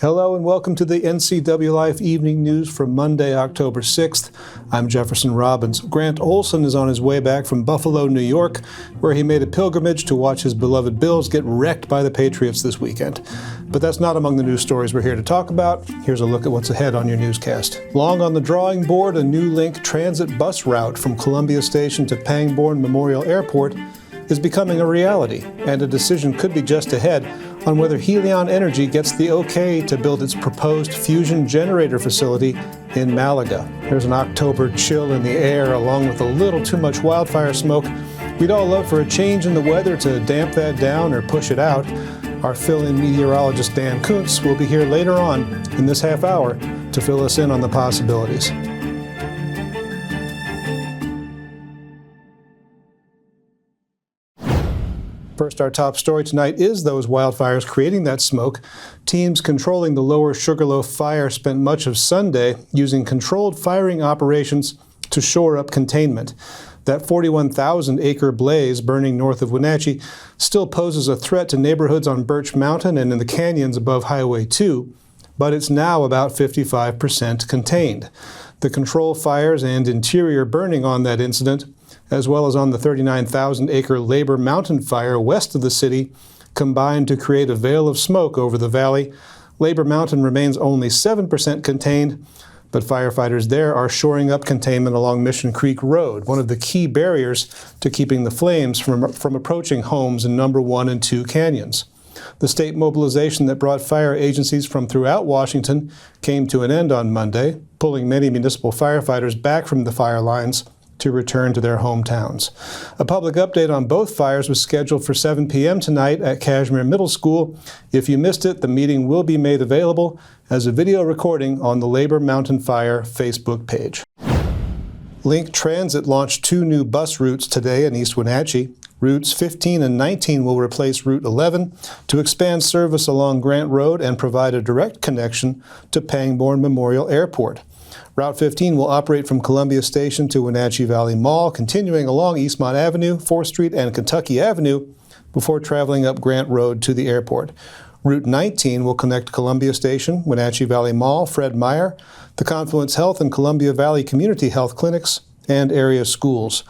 Hello and welcome to the NCWLIFE Evening News for Monday, October 6th. I'm Jefferson Robbins. Grant Olson is on his way back from Buffalo, New York, where he made a pilgrimage to watch his beloved Bills get wrecked by the Patriots this weekend. But that's not among the news stories we're here to talk about. Here's a look at what's ahead on your newscast. Long on the drawing board, a new Link transit bus route from Columbia Station to Pangbourne Memorial Airport is becoming a reality, and a decision could be just ahead on whether Helion Energy gets the okay to build its proposed fusion generator facility in Malaga. There's an October chill in the air, along with a little too much wildfire smoke. We'd all love for a change in the weather to damp that down or push it out. Our fill-in meteorologist Dan Kuntz will be here later on in this half hour to fill us in on the possibilities. First, our top story tonight is those wildfires creating that smoke. Teams controlling the Lower Sugarloaf Fire spent much of Sunday using controlled firing operations to shore up containment. That 41,000-acre blaze burning north of Wenatchee still poses a threat to neighborhoods on Birch Mountain and in the canyons above Highway 2, but it's now about 55% contained. The control fires and interior burning on that incident, as well as on the 39,000-acre Labor Mountain fire west of the city, combined to create a veil of smoke over the valley. Labor Mountain remains only 7% contained, but firefighters there are shoring up containment along Mission Creek Road, one of the key barriers to keeping the flames from approaching homes in number 1 and 2 canyons. The state mobilization that brought fire agencies from throughout Washington came to an end on Monday, pulling many municipal firefighters back from the fire lines to return to their hometowns. A public update on both fires was scheduled for 7 p.m. tonight at Kashmere Middle School. If you missed it, the meeting will be made available as a video recording on the Labor Mountain Fire Facebook page. Link Transit launched 2 new bus routes today in East Wenatchee. Routes 15 and 19 will replace Route 11 to expand service along Grant Road and provide a direct connection to Pangbourne Memorial Airport. Route 15 will operate from Columbia Station to Wenatchee Valley Mall, continuing along Eastmont Avenue, 4th Street, and Kentucky Avenue before traveling up Grant Road to the airport. Route 19 will connect Columbia Station, Wenatchee Valley Mall, Fred Meyer, the Confluence Health and Columbia Valley Community Health Clinics, and area schools.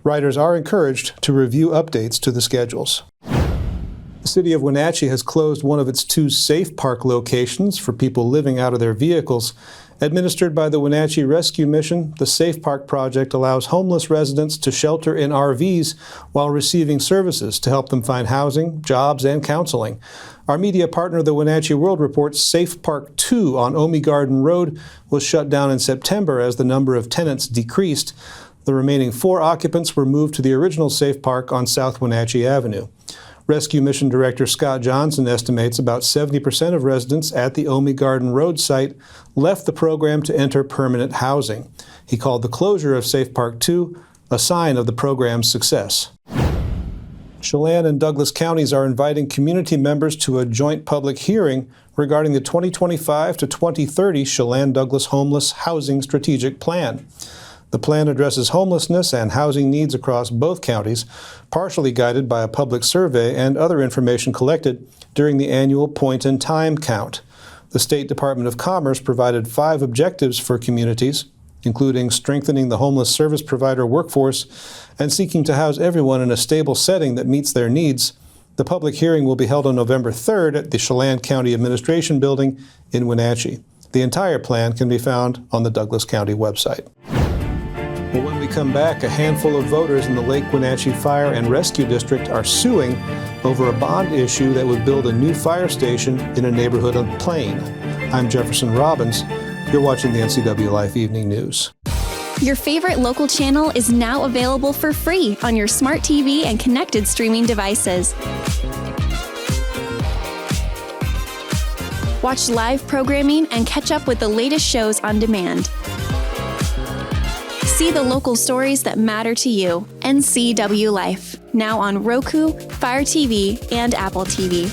Riders are encouraged to review updates to the schedules. The city of Wenatchee has closed one of its 2 safe park locations for people living out of their vehicles. Administered by the Wenatchee Rescue Mission, the Safe Park project allows homeless residents to shelter in RVs while receiving services to help them find housing, jobs, and counseling. Our media partner, the Wenatchee World, reports Safe Park 2 on Omi Garden Road was shut down in September as the number of tenants decreased. The remaining 4 occupants were moved to the original Safe Park on South Wenatchee Avenue. Rescue Mission Director Scott Johnson estimates about 70% of residents at the Omi Garden Road site left the program to enter permanent housing. He called the closure of Safe Park 2 a sign of the program's success. Chelan and Douglas counties are inviting community members to a joint public hearing regarding the 2025 to 2030 Chelan-Douglas Homeless Housing Strategic Plan. The plan addresses homelessness and housing needs across both counties, partially guided by a public survey and other information collected during the annual point in time count. The State Department of Commerce provided 5 objectives for communities, including strengthening the homeless service provider workforce and seeking to house everyone in a stable setting that meets their needs. The public hearing will be held on November 3rd at the Chelan County Administration Building in Wenatchee. The entire plan can be found on the Douglas County website. Well, when we come back, a handful of voters in the Lake Wenatchee Fire and Rescue District are suing over a bond issue that would build a new fire station in a neighborhood on Plain. I'm Jefferson Robbins. You're watching the NCWLIFE Evening News. Your favorite local channel is now available for free on your smart TV and connected streaming devices. Watch live programming and catch up with the latest shows on demand. See the local stories that matter to you. NCWLIFE, now on Roku, Fire TV, and Apple TV.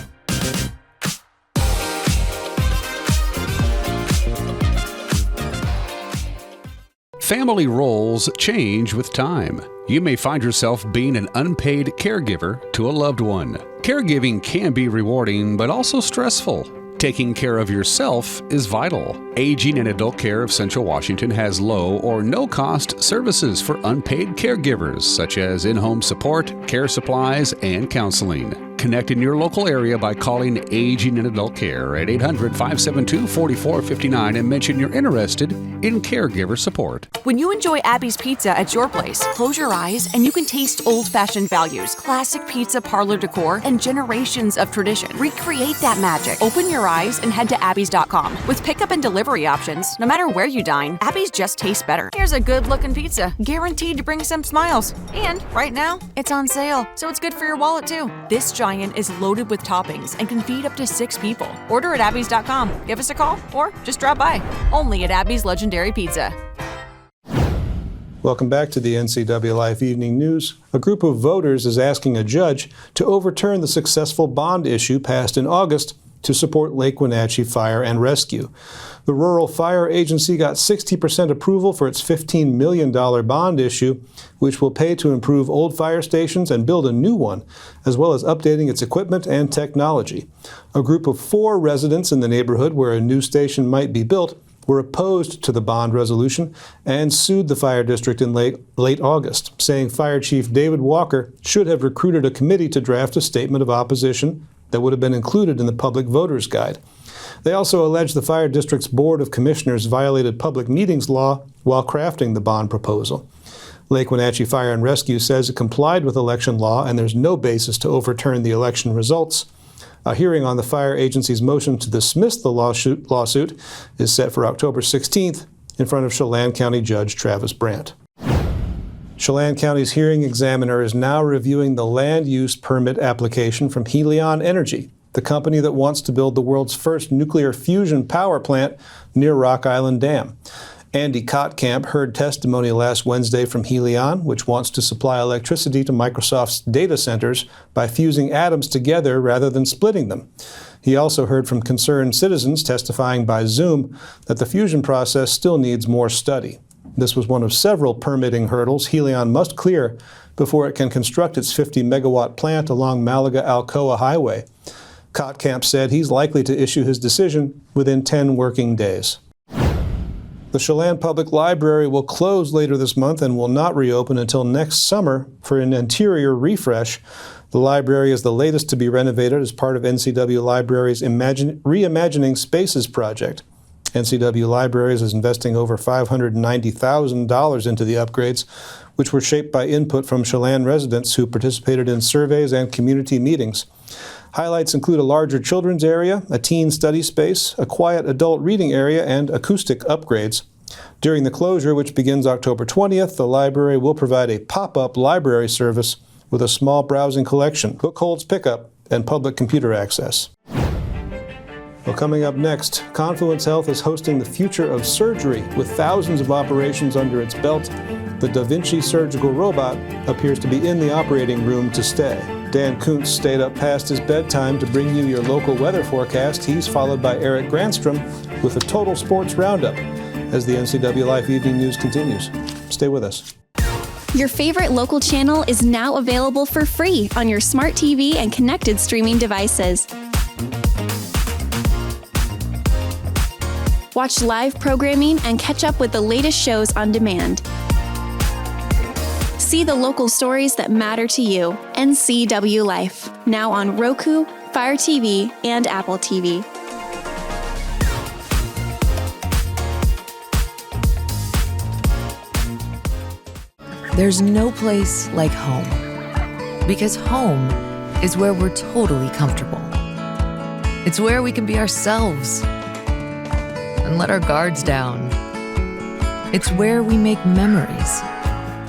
Family roles change with time. You may find yourself being an unpaid caregiver to a loved one. Caregiving can be rewarding, but also stressful. Taking care of yourself is vital. Aging and Adult Care of Central Washington has low or no cost services for unpaid caregivers, such as in-home support, care supplies, and counseling. Connect in your local area by calling Aging and Adult Care at 800-572-4459 and mention you're interested in caregiver support. When you enjoy Abby's Pizza at your place, close your eyes and you can taste old-fashioned values, classic pizza parlor decor, and generations of tradition. Recreate that magic. Open your eyes and head to abbys.com. With pickup and delivery options, no matter where you dine, Abby's just tastes better. Here's a good-looking pizza, guaranteed to bring some smiles. And right now, it's on sale, so it's good for your wallet too. This giant is loaded with toppings and can feed up to 6 people. Order at abbys.com. Give us a call or just drop by. Only at Abby's Legendary Pizza. Welcome back to the NCWLIFE Evening News. A group of voters is asking a judge to overturn the successful bond issue passed in August to support Lake Wenatchee Fire and Rescue. The Rural Fire Agency got 60% approval for its $15 million bond issue, which will pay to improve old fire stations and build a new one, as well as updating its equipment and technology. A group of 4 residents in the neighborhood where a new station might be built were opposed to the bond resolution and sued the fire district in late August, saying Fire Chief David Walker should have recruited a committee to draft a statement of opposition that would have been included in the public voters guide. They also allege the fire district's Board of Commissioners violated public meetings law while crafting the bond proposal. Lake Wenatchee Fire and Rescue says it complied with election law and there's no basis to overturn the election results. A hearing on the fire agency's motion to dismiss the lawsuit is set for October 16th in front of Chelan County Judge Travis Brandt. Chelan County's hearing examiner is now reviewing the land use permit application from Helion Energy, the company that wants to build the world's first nuclear fusion power plant near Rock Island Dam. Andy Kottkamp heard testimony last Wednesday from Helion, which wants to supply electricity to Microsoft's data centers by fusing atoms together rather than splitting them. He also heard from concerned citizens testifying by Zoom that the fusion process still needs more study. This was one of several permitting hurdles Helion must clear before it can construct its 50-megawatt plant along Malaga-Alcoa Highway. Kottkamp said he's likely to issue his decision within 10 working days. The Chelan Public Library will close later this month and will not reopen until next summer for an interior refresh. The library is the latest to be renovated as part of NCW Libraries' Reimagining Spaces project. NCW Libraries is investing over $590,000 into the upgrades, which were shaped by input from Chelan residents who participated in surveys and community meetings. Highlights include a larger children's area, a teen study space, a quiet adult reading area, and acoustic upgrades. During the closure, which begins October 20th, the library will provide a pop-up library service with a small browsing collection, book holds pickup, and public computer access. Well, coming up next, Confluence Health is hosting the future of surgery with thousands of operations under its belt. The Da Vinci surgical robot appears to be in the operating room to stay. Dan Kuntz stayed up past his bedtime to bring you your local weather forecast. He's followed by Eric Granstrom with a total sports roundup as the NCWLIFE Evening News continues. Stay with us. Your favorite local channel is now available for free on your smart TV and connected streaming devices. Watch live programming and catch up with the latest shows on demand. See the local stories that matter to you. NCWLIFE, now on Roku, Fire TV, and Apple TV. There's no place like home, because home is where we're totally comfortable. It's where we can be ourselves and let our guards down. It's where we make memories,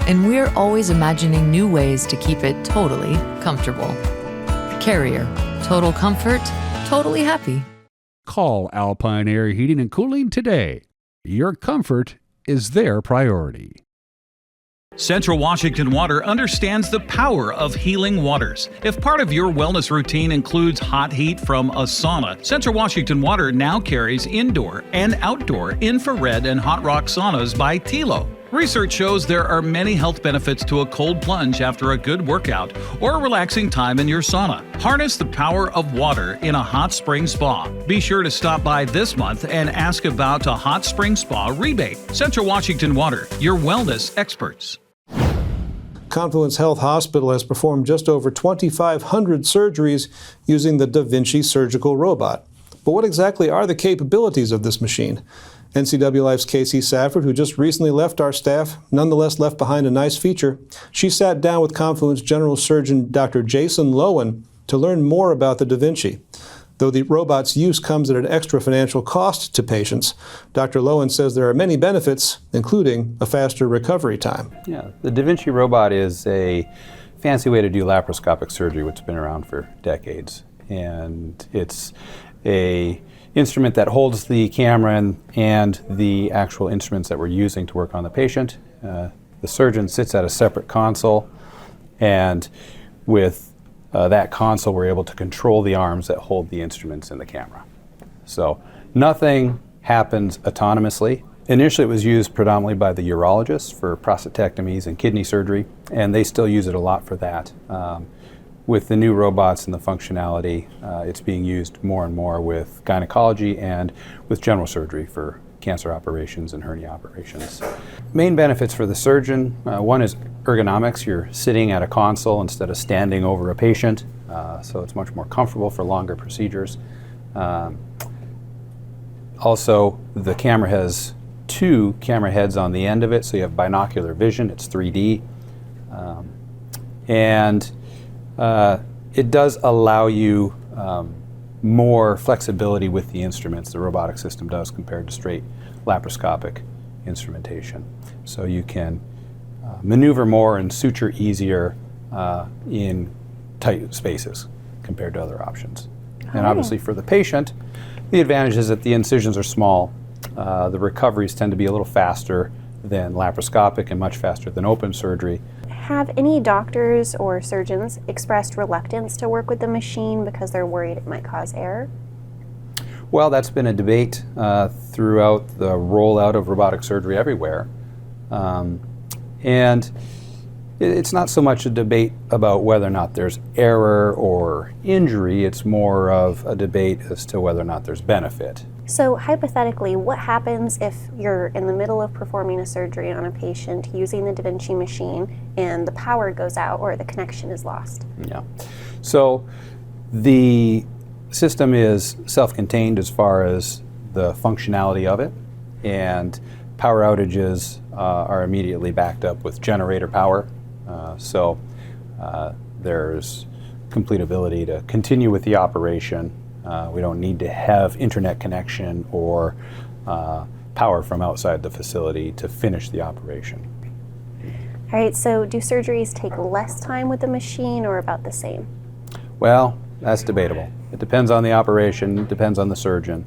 and we're always imagining new ways to keep it totally comfortable. Carrier, total comfort, totally happy. Call Alpine Air Heating and Cooling today. Your comfort is their priority. Central Washington Water understands the power of healing waters. If part of your wellness routine includes hot heat from a sauna, Central Washington Water now carries indoor and outdoor infrared and hot rock saunas by Tilo. Research shows there are many health benefits to a cold plunge after a good workout or a relaxing time in your sauna. Harness the power of water in a hot spring spa. Be sure to stop by this month and ask about a hot spring spa rebate. Central Washington Water, your wellness experts. Confluence Health Hospital has performed just over 2,500 surgeries using the Da Vinci surgical robot. But what exactly are the capabilities of this machine? NCWLIFE's Casey Safford, who just recently left our staff, nonetheless left behind a nice feature. She sat down with Confluence General Surgeon Dr. Jason Lowen to learn more about the Da Vinci. Though the robot's use comes at an extra financial cost to patients, Dr. Lowen says there are many benefits, including a faster recovery time. Yeah, the Da Vinci robot is a fancy way to do laparoscopic surgery, which has been around for decades. And it's a instrument that holds the camera and the actual instruments that we're using to work on the patient. The surgeon sits at a separate console, and with that console we're able to control the arms that hold the instruments in the camera. So nothing happens autonomously. Initially it was used predominantly by the urologists for prostatectomies and kidney surgery, and they still use it a lot for that. With the new robots and the functionality, it's being used more and more with gynecology and with general surgery for cancer operations and hernia operations. Main benefits for the surgeon, one is ergonomics. You're sitting at a console instead of standing over a patient, so it's much more comfortable for longer procedures. Also, the camera has 2 camera heads on the end of it, so you have binocular vision. It's 3D. It does allow you more flexibility with the instruments, the robotic system does, compared to straight laparoscopic instrumentation. So you can maneuver more and suture easier in tight spaces compared to other options. And obviously for the patient, the advantage is that the incisions are small. The recoveries tend to be a little faster than laparoscopic and much faster than open surgery. Have any doctors or surgeons expressed reluctance to work with the machine because they're worried it might cause error? Well, that's been a debate throughout the rollout of robotic surgery everywhere. And it's not so much a debate about whether or not there's error or injury, it's more of a debate as to whether or not there's benefit. So hypothetically, what happens if you're in the middle of performing a surgery on a patient using the Da Vinci machine and the power goes out or the connection is lost? Yeah. So the system is self-contained as far as the functionality of it, and power outages are immediately backed up with generator power. So there's complete ability to continue with the operation. We don't need to have internet connection or power from outside the facility to finish the operation. All right, so do surgeries take less time with the machine or about the same? Well, that's debatable. It depends on the operation, it depends on the surgeon.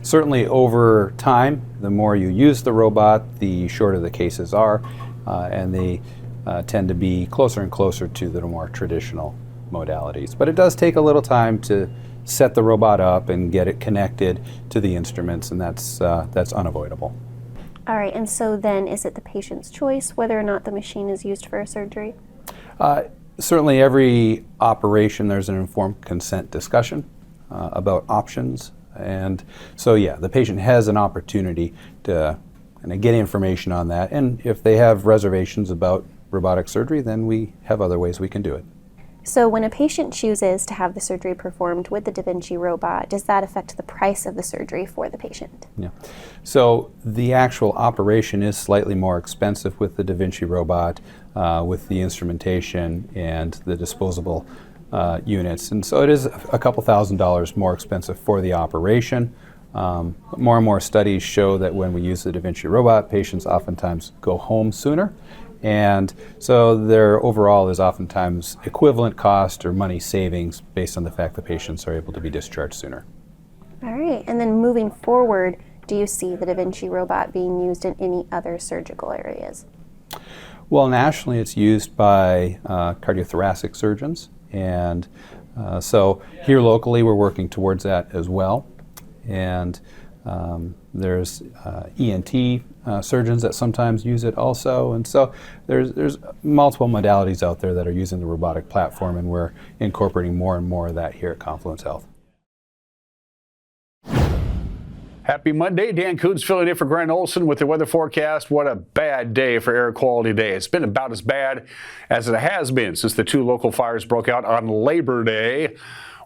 Certainly over time, the more you use the robot, the shorter the cases are, and they tend to be closer and closer to the more traditional modalities. But it does take a little time to set the robot up and get it connected to the instruments, and that's unavoidable. All right, and so then is it the patient's choice whether or not the machine is used for a surgery? Certainly every operation there's an informed consent discussion about options, and so yeah, the patient has an opportunity to get information on that, and if they have reservations about robotic surgery, then we have other ways we can do it. So when a patient chooses to have the surgery performed with the Da Vinci robot, does that affect the price of the surgery for the patient? Yeah. So the actual operation is slightly more expensive with the Da Vinci robot, with the instrumentation and the disposable units. And so it is a couple $1,000s more expensive for the operation. More and more studies show that when we use the Da Vinci robot, patients oftentimes go home sooner. And so their overall is oftentimes equivalent cost or money savings based on the fact that patients are able to be discharged sooner. All right, and then moving forward, do you see the Da Vinci robot being used in any other surgical areas? Well, nationally it's used by cardiothoracic surgeons, and so here locally we're working towards that as well. And There's ENT surgeons that sometimes use it also, and so there's multiple modalities out there that are using the robotic platform, and we're incorporating more and more of that here at Confluence Health. Happy Monday. Dan Coons filling in for Grant Olson with the weather forecast. What a bad day for air quality day. It's been about as bad as it has been since the 2 local fires broke out on Labor Day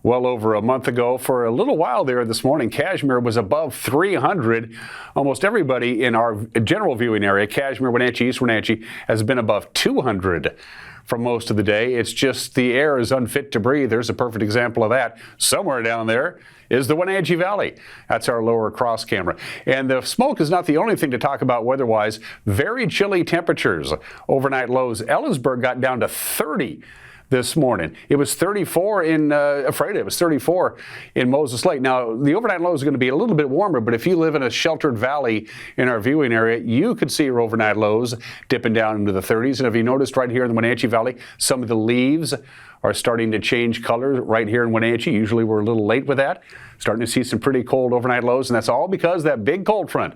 well over a month ago. For a little while there this morning, Kashmir was above 300. Almost everybody in our general viewing area, Kashmir, Wenatchee, East Wenatchee, has been above 200 for most of the day. It's just the air is unfit to breathe. There's a perfect example of that. Somewhere down there is the Wenatchee Valley. That's our lower cross camera. And the smoke is not the only thing to talk about weather-wise. Very chilly temperatures. Overnight lows. Ellensburg got down to 30 this morning. It was 34 in Ephrata. It was 34 in Moses Lake. Now, the overnight low is going to be a little bit warmer, but if you live in a sheltered valley in our viewing area, you could see your overnight lows dipping down into the 30s. And if you noticed right here in the Wenatchee Valley, some of the leaves are starting to change color right here in Wenatchee. Usually we're a little late with that. Starting to see some pretty cold overnight lows, and that's all because that big cold front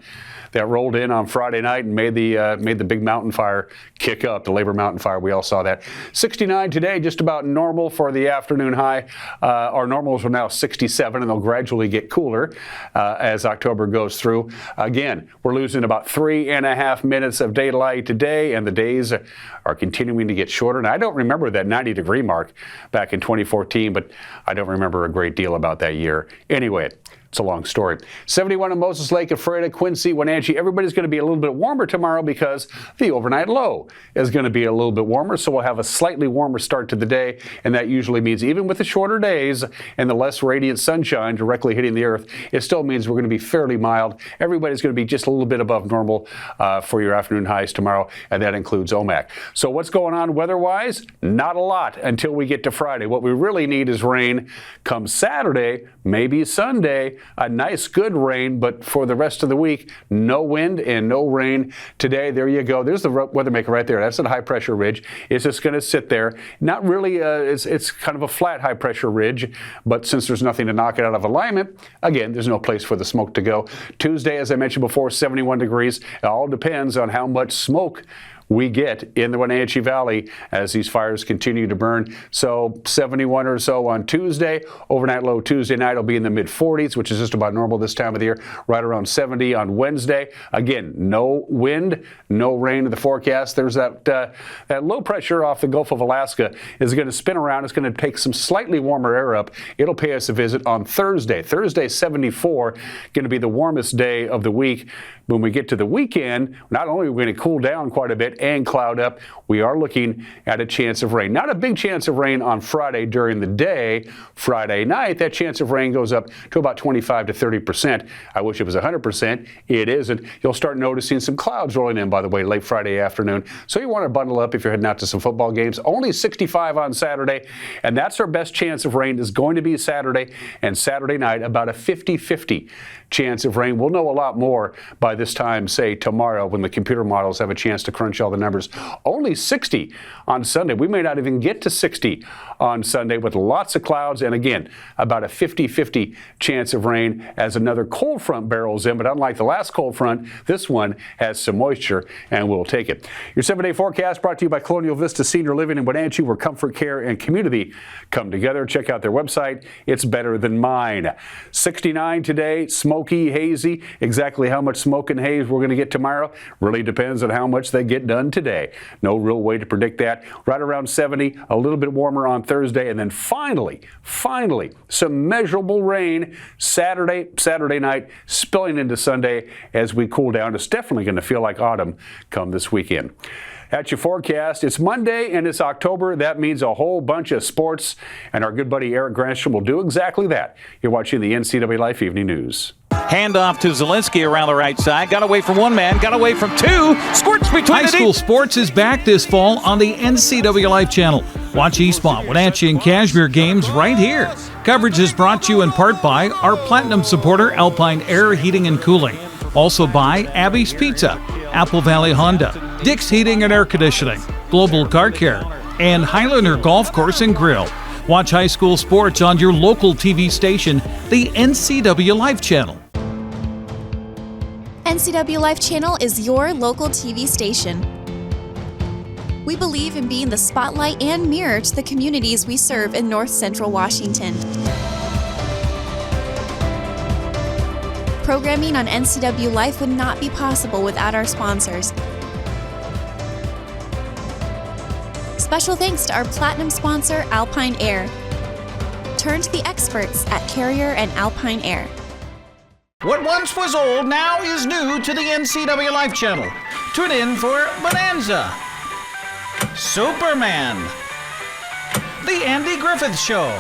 that rolled in on Friday night and made the big mountain fire kick up, the Labor Mountain Fire. We all saw that. 69 today, just about normal for the afternoon high. Our normals are now 67, and they'll gradually get cooler as October goes through. Again, we're losing about 3.5 minutes of daylight today, and the days are continuing to get shorter. And I don't remember that 90-degree mark back in 2014, but I don't remember a great deal about that year. Anyway, it's a long story. 71 in Moses Lake, Ephrata, Quincy, Wenatchee. Everybody's going to be a little bit warmer tomorrow because the overnight low is going to be a little bit warmer. So we'll have a slightly warmer start to the day. And that usually means even with the shorter days and the less radiant sunshine directly hitting the earth, it still means we're going to be fairly mild. Everybody's going to be just a little bit above normal for your afternoon highs tomorrow. And that includes OMAC. So what's going on weather-wise? Not a lot until we get to Friday. What we really need is rain come Saturday, maybe Sunday. A nice good rain, but for the rest of the week, no wind and no rain today. There you go. There's the weather maker right there. That's a high pressure ridge. It's just going to sit there. Not really, it's kind of a flat high pressure ridge, but since there's nothing to knock it out of alignment, again, there's no place for the smoke to go. Tuesday, as I mentioned before, 71 degrees. It all depends on how much smoke we get in the Wenatchee Valley as these fires continue to burn. So 71 or so on Tuesday. Overnight low Tuesday night will be in the mid-40s, which is just about normal this time of the year. Right around 70 on Wednesday. Again, no wind, no rain in the forecast. There's that low pressure off the Gulf of Alaska is going to spin around. It's going to take some slightly warmer air up. It'll pay us a visit on Thursday. Thursday, 74, going to be the warmest day of the week. When we get to the weekend, not only are we going to cool down quite a bit and cloud up, we are looking at a chance of rain. Not a big chance of rain on Friday during the day. Friday night, that chance of rain goes up to about 25 to 30%. I wish it was 100%. It isn't. You'll start noticing some clouds rolling in, by the way, late Friday afternoon. So you want to bundle up if you're heading out to some football games. Only 65 on Saturday, and that's our best chance of rain is going to be Saturday and Saturday night, about a 50-50 chance of rain. We'll know a lot more by this time, say tomorrow, when the computer models have a chance to crunch all the numbers. Only 60 on Sunday. We may not even get to 60 on Sunday with lots of clouds, and again, about a 50-50 chance of rain as another cold front barrels in. But unlike the last cold front, this one has some moisture, and we'll take it. Your 7-day forecast brought to you by Colonial Vista Senior Living in Wenatchee, where comfort, care, and community come together. Check out their website. It's better than mine. 69 today, smoky, hazy. Exactly how much smoke and haze we're going to get tomorrow really depends on how much they get done today. No real way to predict that. Right around 70, a little bit warmer on Thursday, and then finally, some measurable rain Saturday night, spilling into Sunday as we cool down. It's definitely going to feel like autumn come this weekend. That's your forecast. It's Monday and it's October. That means a whole bunch of sports, and our good buddy Eric Granstrom will do exactly that. You're watching the NCWLIFE Evening News. Handoff to Zielinski around the right side. Got away from one man, got away from two. Squirts between High school sports is back this fall on the NCWLIFE channel. Watch Eastmont, Wenatchee, and Kashmir games right here. Coverage is brought to you in part by our platinum supporter, Alpine Air Heating and Cooling. Also by Abby's Pizza, Apple Valley Honda, Dick's Heating and Air Conditioning, Global Car Care, and Highlander Golf Course and Grill. Watch high school sports on your local TV station, the NCWLIFE channel. NCWLIFE channel is your local TV station. We believe in being the spotlight and mirror to the communities we serve in North Central Washington. Programming on NCWLIFE would not be possible without our sponsors. Special thanks to our platinum sponsor, Alpine Air. Turn to the experts at Carrier and Alpine Air. What once was old now is new to the NCWLIFE channel. Tune in for Bonanza, Superman, The Andy Griffith Show,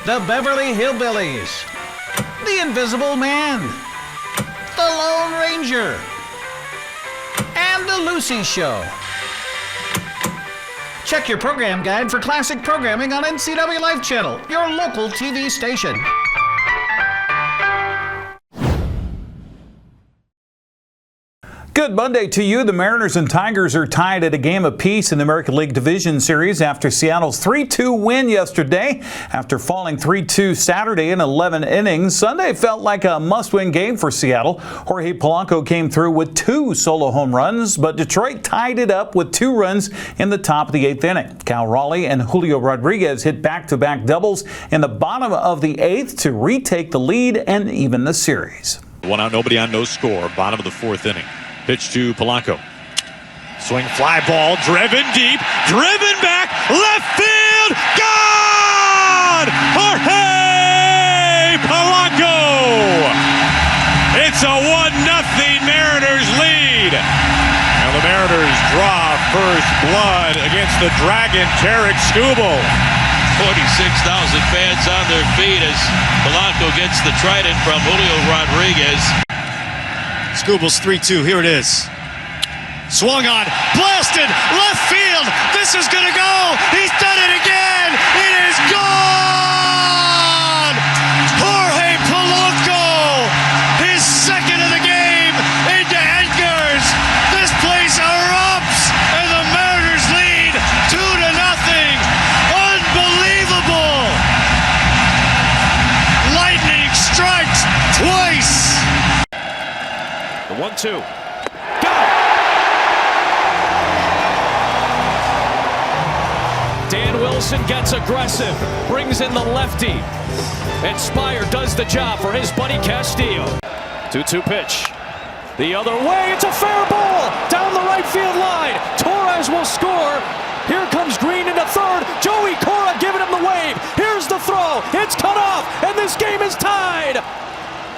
The Beverly Hillbillies, The Invisible Man, The Lone Ranger, and The Lucy Show. Check your program guide for classic programming on NCWLIFE channel, your local TV station. Good Monday to you. The Mariners and Tigers are tied at a game apiece in the American League Division Series after Seattle's 3-2 win yesterday. After falling 3-2 Saturday in 11 innings, Sunday felt like a must-win game for Seattle. Jorge Polanco came through with 2 solo home runs, but Detroit tied it up with 2 runs in the top of the 8th inning. Cal Raleigh and Julio Rodriguez hit back-to-back doubles in the bottom of the 8th to retake the lead and even the series. 1 out, nobody on, no score. Bottom of the 4th inning. Pitch to Polanco. Swing, fly ball, driven deep, driven back, left field, gone! Jorge Polanco! It's a 1-0 Mariners lead. Now the Mariners draw first blood against the Dragon, Tarek Skubal. 46,000 fans on their feet as Polanco gets the trident from Julio Rodriguez. Skubal's 3-2, here it is. Swung on, blasted, left field. This is gonna go. He's done it again. It is gone. Jorge Polanco, his second of the game into Edgar's. This place erupts, and the Mariners lead 2-0. Unbelievable. Lightning strikes twice. The 1-2. Dan Wilson gets aggressive, brings in the lefty, and Spire does the job for his buddy Castillo. 2-2 pitch. The other way, it's a fair ball down the right field line. Torres will score. Here comes Green into third. Joey Cora giving him the wave. Here's the throw. It's cut off, and this game is tied.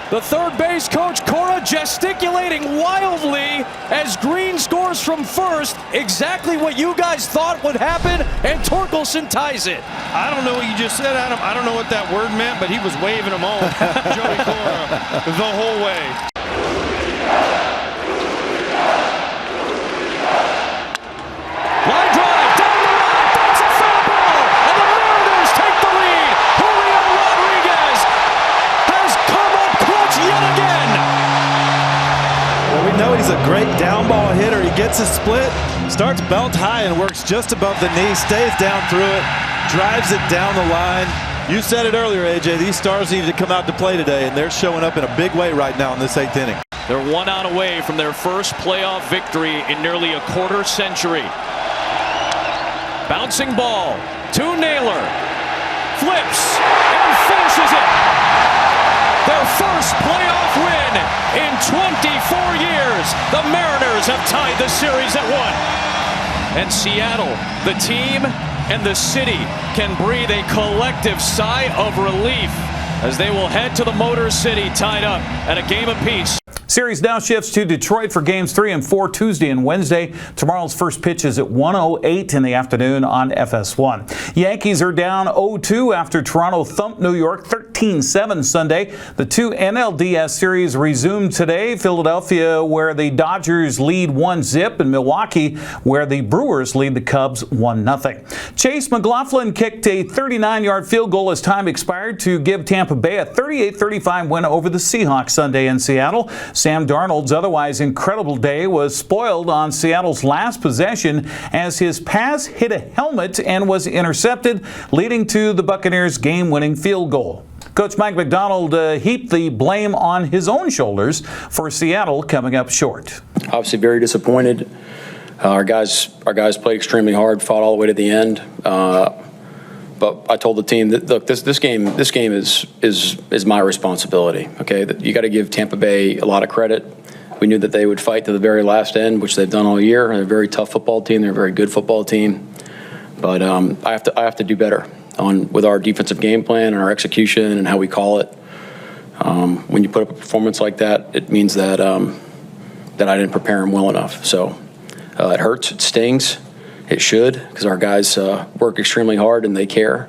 The third base coach, Cora, gesticulating wildly as Green scores from first. Exactly what you guys thought would happen, and Torkelson ties it. I don't know what you just said, Adam. I don't know what that word meant, but he was waving them on. Joey Cora the whole way. Line drive, down the line, that's a foul ball, and the Mariners take the lead. Julio Rodriguez has come up clutch yet again. Well, we know he's a great down ball hitter. He gets a split, starts belt high and works just above the knee, stays down through it, drives it down the line. You said it earlier, AJ, these stars needed to come out to play today, and they're showing up in a big way right now in this 8th inning. They're 1 out away from their first playoff victory in nearly a quarter century. Bouncing ball to Naylor. Flips and finishes it. Their first playoff win in 24 years. The Mariners have tied the series at 1. And Seattle, the team and the city, can breathe a collective sigh of relief as they will head to the Motor City tied up at a game apiece. Series now shifts to Detroit for games 3 and 4 Tuesday and Wednesday. Tomorrow's first pitch is at 1:08 in the afternoon on FS1. Yankees are down 0-2 after Toronto thumped New York 13-7 Sunday. The 2 NLDS series resumed today. Philadelphia, where the Dodgers lead 1-0, and Milwaukee, where the Brewers lead the Cubs 1-0. Chase McLaughlin kicked a 39-yard field goal as time expired to give Tampa Bay a 38-35 win over the Seahawks Sunday in Seattle. Sam Darnold's otherwise incredible day was spoiled on Seattle's last possession as his pass hit a helmet and was intercepted, leading to the Buccaneers' game-winning field goal. Coach Mike McDonald heaped the blame on his own shoulders for Seattle coming up short. Obviously very disappointed. Our guys played extremely hard, fought all the way to the end. But I told the team that, look, this game is my responsibility. Okay, you got to give Tampa Bay a lot of credit. We knew that they would fight to the very last end, which they've done all year. They're a very tough football team. They're a very good football team. But I have to do better with our defensive game plan and our execution and how we call it. When you put up a performance like that, it means that that I didn't prepare them well enough. So it hurts. It stings. It should, because our guys work extremely hard and they care.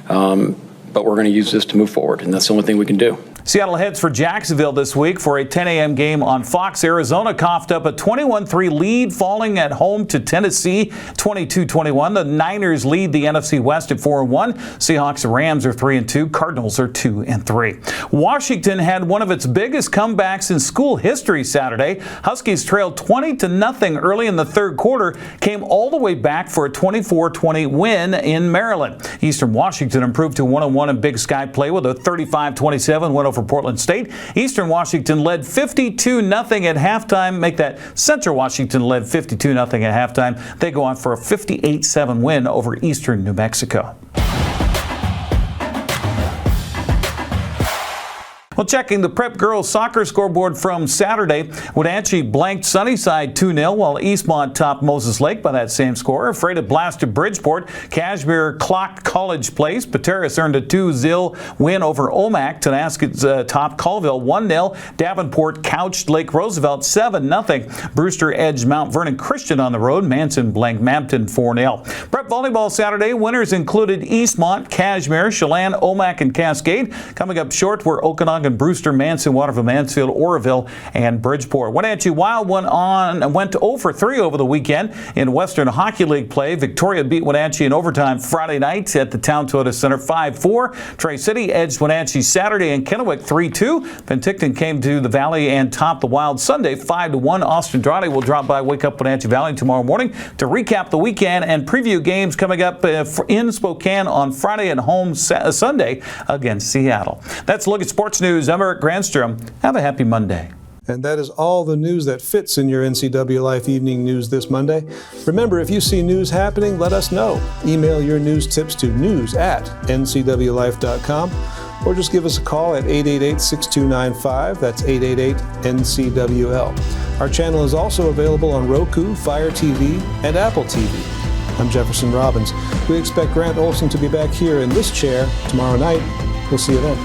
But we're going to use this to move forward, and that's the only thing we can do. Seattle heads for Jacksonville this week for a 10 a.m. game on Fox. Arizona coughed up a 21-3 lead, falling at home to Tennessee 22-21. The Niners lead the NFC West at 4-1. Seahawks and Rams are 3-2. Cardinals are 2-3. Washington had one of its biggest comebacks in school history Saturday. Huskies trailed 20-0 early in the third quarter, came all the way back for a 24-20 win in Maryland. Eastern Washington improved to 1-1 in Big Sky play with a 35-27 win over Portland State. Eastern Washington led 52-0 at halftime. Make that Central Washington led 52-0 at halftime. They go on for a 58-7 win over Eastern New Mexico. Well, checking the Prep Girls soccer scoreboard from Saturday, Wenatchee blanked Sunnyside 2-0, while Eastmont topped Moses Lake by that same score. Freda blasted Bridgeport. Cashmere clocked College Place. Pateras earned a 2-0 win over Omak. Tonasket topped Colville 1-0. Davenport couched Lake Roosevelt 7-0. Brewster edged Mount Vernon Christian on the road. Manson blanked Mabton 4-0. Prep volleyball Saturday, winners included Eastmont, Cashmere, Chelan, Omak, and Cascade. Coming up short were Okanagan, Brewster, Manson, Waterville, Mansfield, Oroville, and Bridgeport. Wenatchee Wild went 0-3 over the weekend in Western Hockey League play. Victoria beat Wenatchee in overtime Friday night at the Town Toyota Center 5-4. Trey City edged Wenatchee Saturday in Kennewick 3-2. Penticton came to the Valley and topped the Wild Sunday 5-1. Austin Andrade will drop by Wake Up Wenatchee Valley tomorrow morning to recap the weekend and preview games coming up in Spokane on Friday and home Sunday against Seattle. That's a look at sports news. I'm Eric Granstrom. Have a happy Monday. And that is all the news that fits in your NCWLIFE Evening News this Monday. Remember, if you see news happening, let us know. Email your news tips to news@ncwlife.com or just give us a call at 888-6295. That's 888-NCWL. Our channel is also available on Roku, Fire TV, and Apple TV. I'm Jefferson Robbins. We expect Grant Olson to be back here in this chair tomorrow night. We'll see you then.